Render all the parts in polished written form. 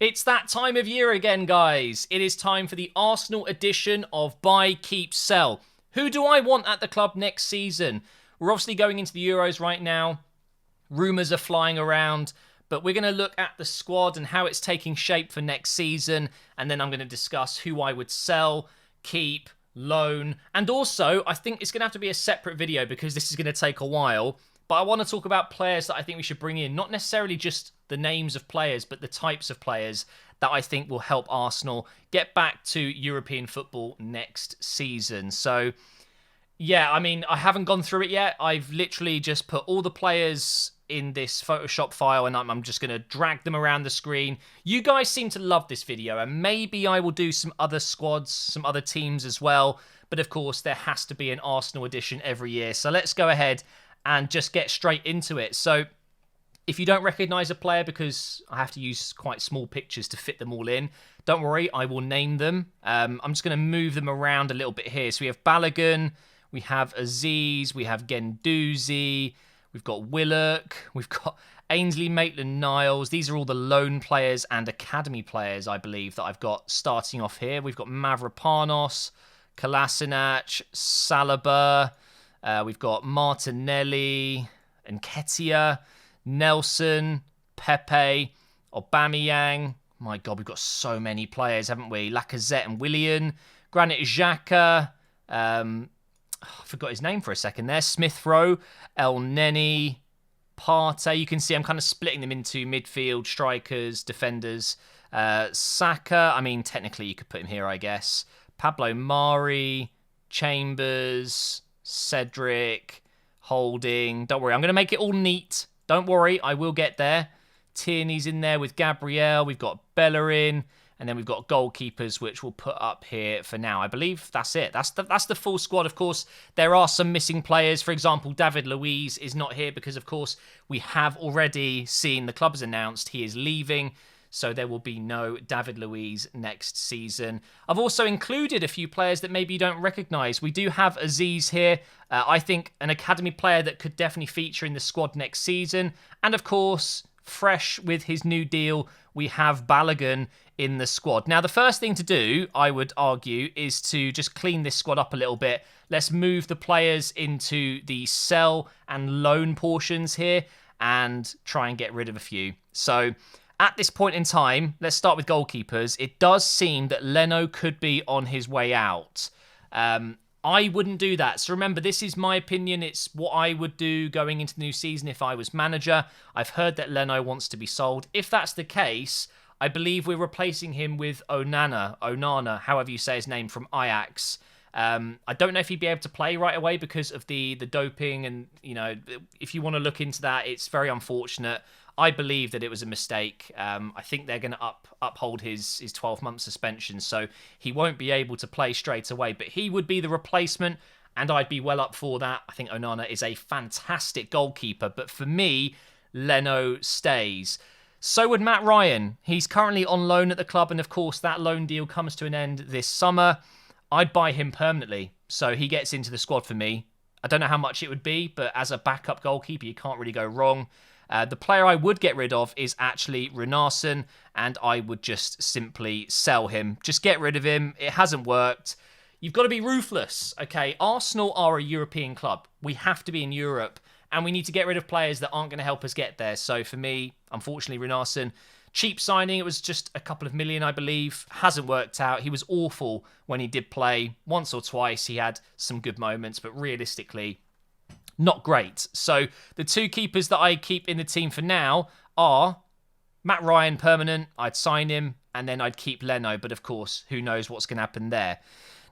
It's that time of year again, guys. It is time for the Arsenal edition of Buy, Keep, Sell. Who do I want at the club next season? We're obviously going into the Euros right now. Rumours are flying around, but we're going to look at the squad and how it's taking shape for next season. And then I'm going to discuss who I would sell, keep, loan. And also, I think it's going to have to be a separate video because this is going to take a while. But I want to talk about players that I think we should bring in. Not necessarily just the names of players, but the types of players that I think will help Arsenal get back to European football next season. So, yeah, I mean, I haven't gone through it yet. I've literally just put all the players in this Photoshop file and I'm just going to drag them around the screen. You guys seem to love this video and maybe I will do some other squads, some other teams as well. But of course, there has to be an Arsenal edition every year. So let's go ahead and just get straight into it. So if you don't recognise a player, because I have to use quite small pictures to fit them all in, don't worry, I will name them. I'm just going to move them around a little bit here. So we have Balogun, we have Aziz, we have Guendouzi, we've got Willock, we've got Ainsley Maitland-Niles. These are all the loan players and academy players, I believe, that I've got starting off here. We've got Mavropanos, Kolasinac, Saliba. We've got Martinelli, Nketiah, Nelson, Pepe, Aubameyang. My God, we've got so many players, haven't we? Lacazette and Willian, Granit Xhaka. I forgot his name for a second there. Smith Rowe, El Neni, Partey. You can see I'm kind of splitting them into midfield, strikers, defenders. Saka, I mean, technically you could put him here, I guess. Pablo Mari, Chambers, Cedric, Holding. Don't worry, I'm going to make it all neat. Don't worry, I will get there. Tierney's in there with Gabriel. We've got Bellerin. And then we've got goalkeepers, which we'll put up here for now. I believe that's it. That's the full squad. Of course, there are some missing players. For example, David Luiz is not here because, of course, we have already seen the club has announced he is leaving. So there will be no David Luiz next season. I've also included a few players that maybe you don't recognise. We do have Aziz here. I think an academy player that could definitely feature in the squad next season. And of course, fresh with his new deal, we have Balogun in the squad. Now, the first thing to do, I would argue, is to just clean this squad up a little bit. Let's move the players into the sell and loan portions here and try and get rid of a few. So at this point in time, let's start with goalkeepers. It does seem that Leno could be on his way out. I wouldn't do that. So remember, this is my opinion. It's what I would do going into the new season if I was manager. I've heard that Leno wants to be sold. If that's the case, I believe we're replacing him with Onana, however you say his name, from Ajax. I don't know if he'd be able to play right away because of the doping. And, you know, if you want to look into that, it's very unfortunate. I believe that it was a mistake. I think they're going to uphold his 12-month suspension, so he won't be able to play straight away. But he would be the replacement, and I'd be well up for that. I think Onana is a fantastic goalkeeper, but for me, Leno stays. So would Matt Ryan. He's currently on loan at the club, and of course, that loan deal comes to an end this summer. I'd buy him permanently, so he gets into the squad for me. I don't know how much it would be, but as a backup goalkeeper, you can't really go wrong. The player I would get rid of is actually Runarsson, and I would just simply sell him. Just get rid of him. It hasn't worked. You've got to be ruthless, okay? Arsenal are a European club. We have to be in Europe, and we need to get rid of players that aren't going to help us get there. So for me, unfortunately, Runarsson, cheap signing. It was just a couple of million, I believe. Hasn't worked out. He was awful when he did play. Once or twice, he had some good moments, but realistically, not great. So the two keepers that I keep in the team for now are Matt Ryan, permanent. I'd sign him, and then I'd keep Leno. But of course, who knows what's going to happen there.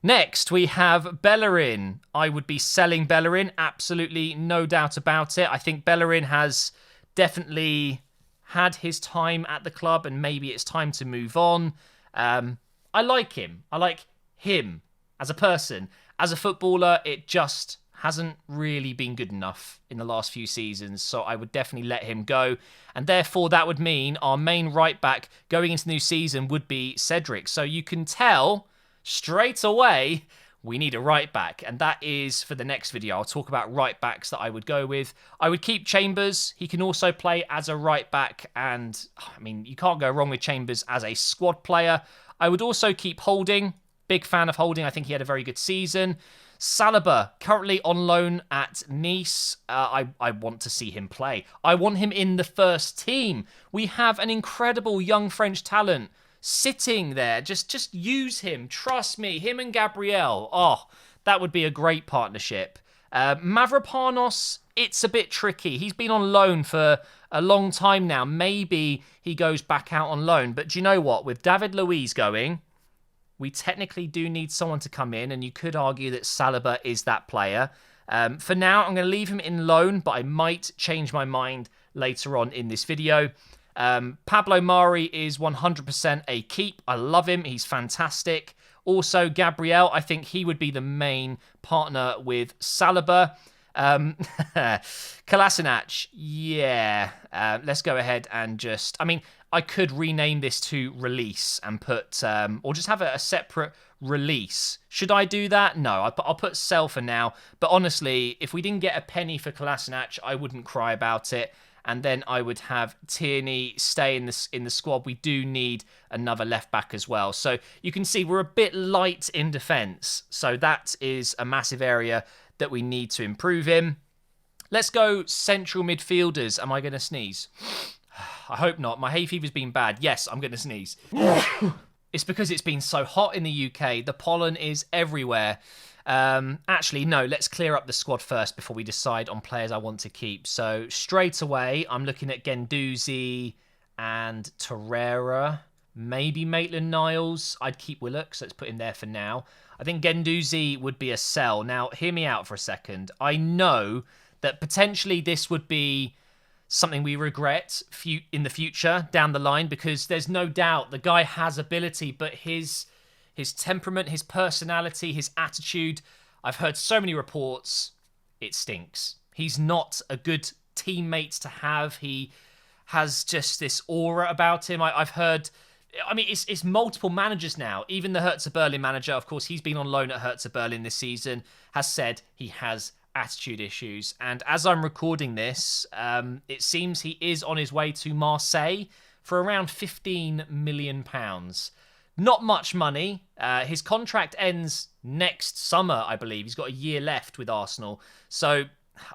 Next, we have Bellerin. I would be selling Bellerin. Absolutely no doubt about it. I think Bellerin has definitely had his time at the club, and maybe it's time to move on. I like him. I like him as a person. As a footballer, it just hasn't really been good enough in the last few seasons, so I would definitely let him go. And therefore, that would mean our main right-back going into the new season would be Cedric. So you can tell straight away we need a right back, and that is for the next video. I'll talk about right backs that I would go with. I would keep Chambers. He can also play as a right back, and I mean, you can't go wrong with Chambers as a squad player. I would also keep Holding. Big fan of Holding. I think he had a very good season. Saliba, currently on loan at Nice. I want to see him play. I want him in the first team. We have an incredible young French talent sitting there. Just use him. Trust me. Him and Gabriel. Oh, that would be a great partnership. Mavropanos, it's a bit tricky. He's been on loan for a long time now. Maybe he goes back out on loan. But do you know what? With David Luiz going, we technically do need someone to come in, and you could argue that Saliba is that player. For now, I'm going to leave him in loan, but I might change my mind later on in this video. Pablo Mari is 100% a keep. I love him. He's fantastic. Also, Gabriel, I think he would be the main partner with Saliba. Kolasinac, yeah. Let's go ahead and just... I mean, I could rename this to Release and put... or just have a separate Release. Should I do that? No, I'll put Sell for now. But honestly, if we didn't get a penny for Kolasinac, I wouldn't cry about it. And then I would have Tierney stay in the squad. We do need another left back as well. So you can see we're a bit light in defence. So that is a massive area that we need to improve in. Let's go central midfielders. Am I going to sneeze? I hope not. My hay fever's been bad. Yes, I'm going to sneeze. It's because it's been so hot in the UK. The pollen is everywhere. Actually, no, let's clear up the squad first before we decide on players I want to keep. So straight away, I'm looking at Guendouzi and Torreira. Maybe Maitland-Niles. I'd keep Willock, so let's put him there for now. I think Guendouzi would be a sell. Now, hear me out for a second. I know that potentially this would be something we regret in the future, down the line, because there's no doubt the guy has ability, but his temperament, his personality, his attitude, I've heard so many reports, it stinks. He's not a good teammate to have. He has just this aura about him. I've heard... I mean, it's multiple managers now. Even the Hertha Berlin manager, of course, he's been on loan at Hertha Berlin this season, has said he has attitude issues. And as I'm recording this, it seems he is on his way to Marseille for around £15 million. Not much money. His contract ends next summer, I believe. He's got a year left with Arsenal. So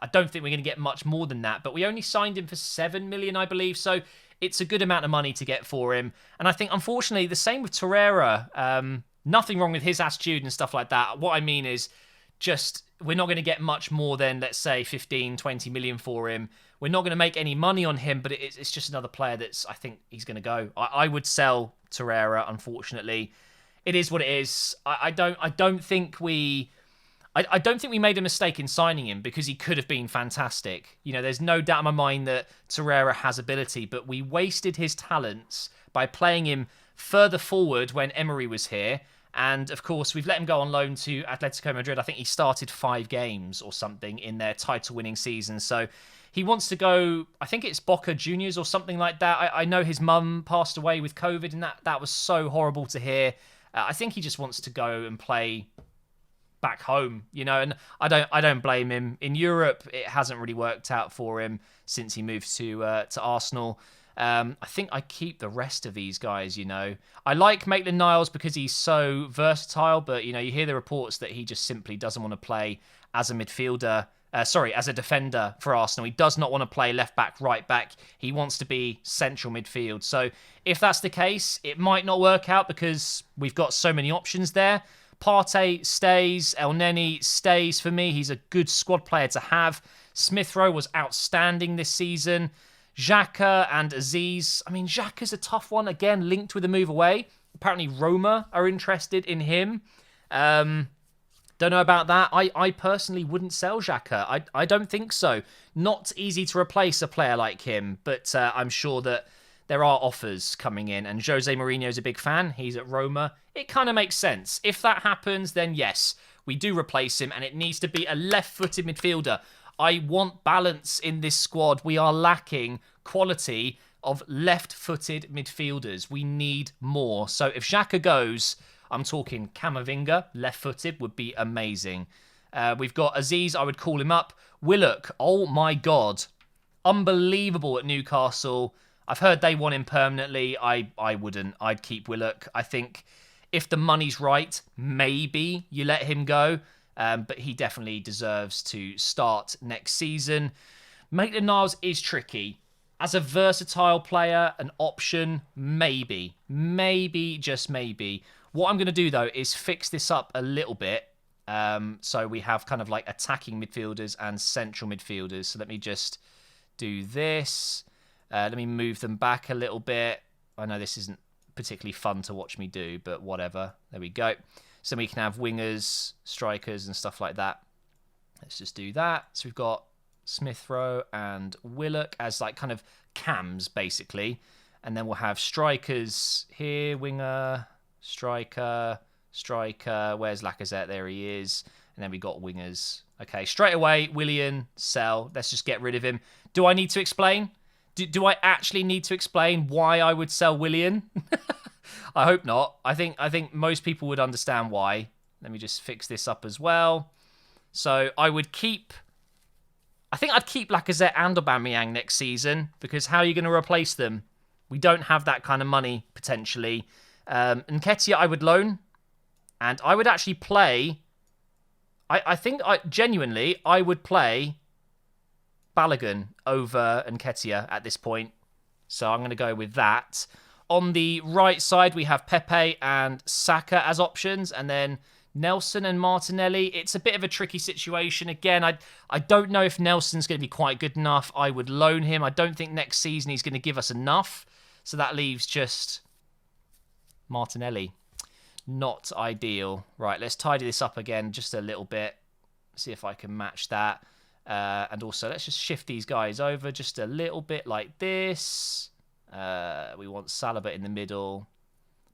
I don't think we're going to get much more than that. But we only signed him for £7 million, I believe. So it's a good amount of money to get for him. And I think, unfortunately, the same with Torreira. Nothing wrong with his attitude and stuff like that. What I mean is just we're not going to get much more than, let's say, 15, 20 million for him. We're not going to make any money on him, but it's just another player that's, I think he's going to go. I would sell Torreira, unfortunately. It is what it is. I don't think we made a mistake in signing him, because he could have been fantastic. You know, there's no doubt in my mind that Torreira has ability, but we wasted his talents by playing him further forward when Emery was here. And, of course, we've let him go on loan to Atletico Madrid. I think he started 5 games or something in their title-winning season. So he wants to go, I think it's Boca Juniors or something like that. I know his mum passed away with COVID, and that was so horrible to hear. I think he just wants to go and play back home, you know, and I don't blame him. In Europe, it hasn't really worked out for him since he moved to Arsenal. I think I keep the rest of these guys, you know. I like Maitland-Niles because he's so versatile, but, you know, you hear the reports that he just simply doesn't want to play as a midfielder, as a defender for Arsenal. He does not want to play left back, right back. He wants to be central midfield. So if that's the case, it might not work out because we've got so many options there. Partey stays, El Neni stays for me. He's a good squad player to have. Smith Rowe was outstanding this season. Xhaka and Aziz. I mean, Xhaka's a tough one. Again, linked with a move away. Apparently Roma are interested in him. Don't know about that. I personally wouldn't sell Xhaka. I don't think so. Not easy to replace a player like him, but I'm sure that there are offers coming in, and Jose Mourinho's a big fan. He's at Roma. It kind of makes sense. If that happens, then yes, we do replace him, and it needs to be a left-footed midfielder. I want balance in this squad. We are lacking quality of left-footed midfielders. We need more. So if Xhaka goes, I'm talking Camavinga, left-footed, would be amazing. We've got Aziz, I would call him up. Willock, oh my God. Unbelievable at Newcastle. I've heard they want him permanently. I wouldn't. I'd keep Willock. I think if the money's right, maybe you let him go. But he definitely deserves to start next season. Maitland-Niles is tricky. As a versatile player, an option, maybe. Maybe, just maybe. What I'm going to do, though, is fix this up a little bit. So we have kind of like attacking midfielders and central midfielders. So let me just do this. Let me move them back a little bit. I know this isn't particularly fun to watch me do, but whatever. There we go. So we can have wingers, strikers, and stuff like that. Let's just do that. So we've got Smith Rowe and Willock as like kind of cams, basically. And then we'll have strikers here, winger, striker, striker. Where's Lacazette? There he is. And then we got wingers. Okay, straight away, Willian, sell. Let's just get rid of him. Do I need to explain? Do I actually need to explain why I would sell Willian? I hope not. I think most people would understand why. Let me just fix this up as well. So I would keep... I think I'd keep Lacazette and Aubameyang next season, because how are you going to replace them? We don't have that kind of money, potentially. Nketiah I would loan, and I would actually play... I think genuinely, I would play Balogun over Nketiah at this point. So I'm going to go with that. On the right side, we have Pepe and Saka as options, and then Nelson and Martinelli. It's a bit of a tricky situation. Again, I don't know if Nelson's going to be quite good enough. I would loan him. I don't think next season he's going to give us enough. So that leaves just Martinelli. Not ideal. Right, let's tidy this up again just a little bit. See if I can match that. And also, let's just shift these guys over just a little bit like this. We want Saliba in the middle.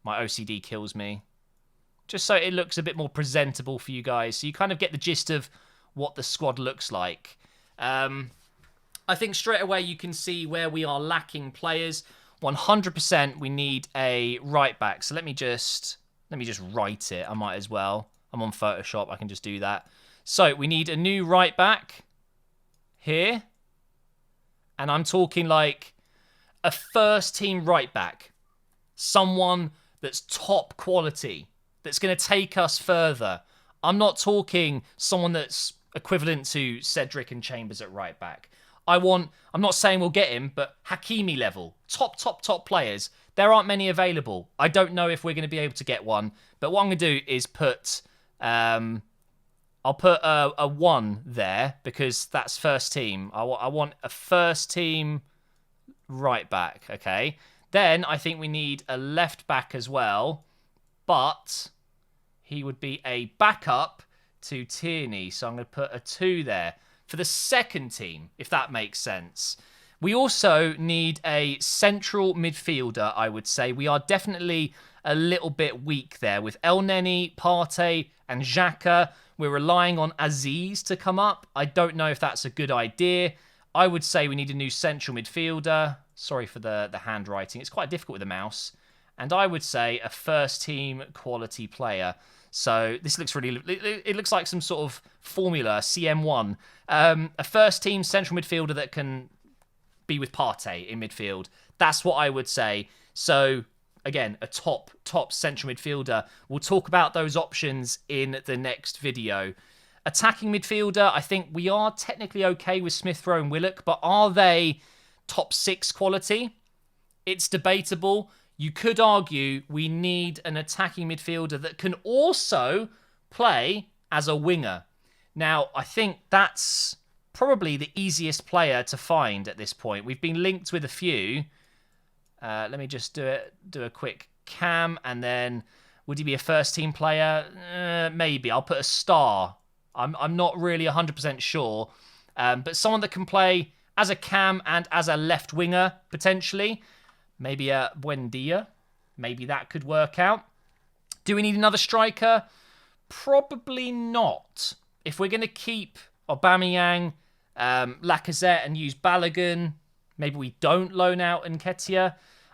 My OCD kills me. Just so it looks a bit more presentable for you guys. So you kind of get the gist of what the squad looks like. I think straight away you can see where we are lacking players. 100% we need a right back. So let me just write it. I might as well. I'm on Photoshop. I can just do that. So we need a new right back here. And I'm talking like a first team right back. Someone that's top quality. That's going to take us further. I'm not talking someone that's equivalent to Cedric and Chambers at right back. I'm not saying we'll get him, but Hakimi level. Top players. There aren't many available. I don't know if we're going to be able to get one. But what I'm going to do is put... I'll put a 1 there because that's first team. I want a first team right back, okay? Then I think we need a left back as well. But he would be a backup to Tierney. So I'm going to put a 2 there for the second team, if that makes sense. We also need a central midfielder, I would say. We are definitely a little bit weak there. With El Neni, Partey and Xhaka, we're relying on Aziz to come up. I don't know if that's a good idea. I would say we need a new central midfielder. Sorry for the handwriting. It's quite difficult with the mouse. And I would say a first-team quality player. So this looks really... It looks like some sort of formula, CM1. A first-team central midfielder that can be with Partey in midfield. That's what I would say. So, again, a top central midfielder. We'll talk about those options in the next video. Attacking midfielder, I think we are technically okay with Smith Rowe and Willock, but are they top 6 quality? It's debatable. You could argue we need an attacking midfielder that can also play as a winger. Now, I think that's probably the easiest player to find at this point. We've been linked with a few. Let me just do a quick cam, and then would he be a first-team player? Maybe. I'll put a star. I'm not really 100% sure. But someone that can play as a cam and as a left winger, potentially. Maybe a Buendia. Maybe that could work out. Do we need another striker? Probably not. If we're going to keep Aubameyang, Lacazette and use Balogun, maybe we don't loan out Nketiah.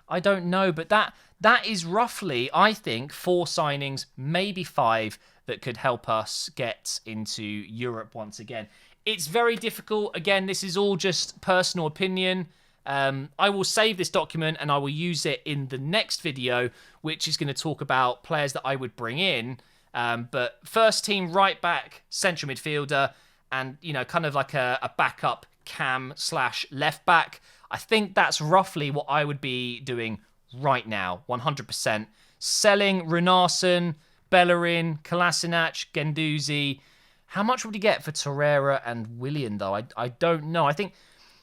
I don't know, but that is roughly, I think, 4 signings, maybe 5, that could help us get into Europe once again. It's very difficult. Again, this is all just personal opinion. I will save this document and I will use it in the next video, which is going to talk about players that I would bring in. But first team right back, central midfielder, and, you know, kind of like a backup cam / left back. I think that's roughly what I would be doing right now, 100%. Selling Runarsson, Bellerin, Kolasinac, Guendouzi. How much would you get for Torreira and Willian, though? I don't know. I think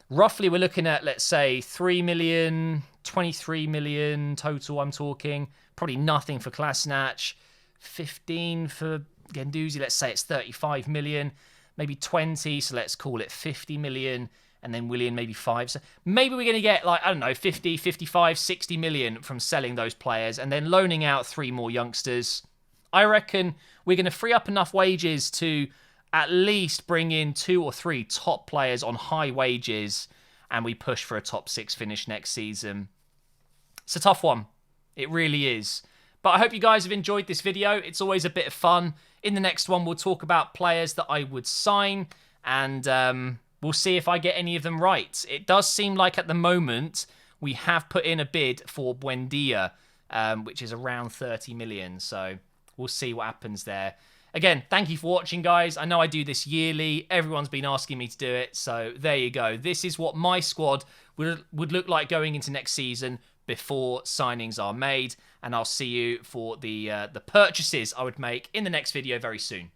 roughly we're looking at, let's say, 3 million, 23 million total, I'm talking. Probably nothing for Kolasinac. 15 for Guendouzi. Let's say it's 35 million. Maybe 20, so let's call it 50 million. And then Willian maybe 5. So maybe we're going to get, like, I don't know, 50, 55, 60 million from selling those players and then loaning out 3 more youngsters. I reckon we're going to free up enough wages to at least bring in 2 or 3 top players on high wages, and we push for a top 6 finish next season. It's a tough one. It really is. But I hope you guys have enjoyed this video. It's always a bit of fun. In the next one, we'll talk about players that I would sign, and we'll see if I get any of them right. It does seem like at the moment we have put in a bid for Buendia, which is around 30 million. So we'll see what happens there. Again, thank you for watching, guys. I know I do this yearly. Everyone's been asking me to do it. So there you go. This is what my squad would look like going into next season before signings are made. And I'll see you for the purchases I would make in the next video very soon.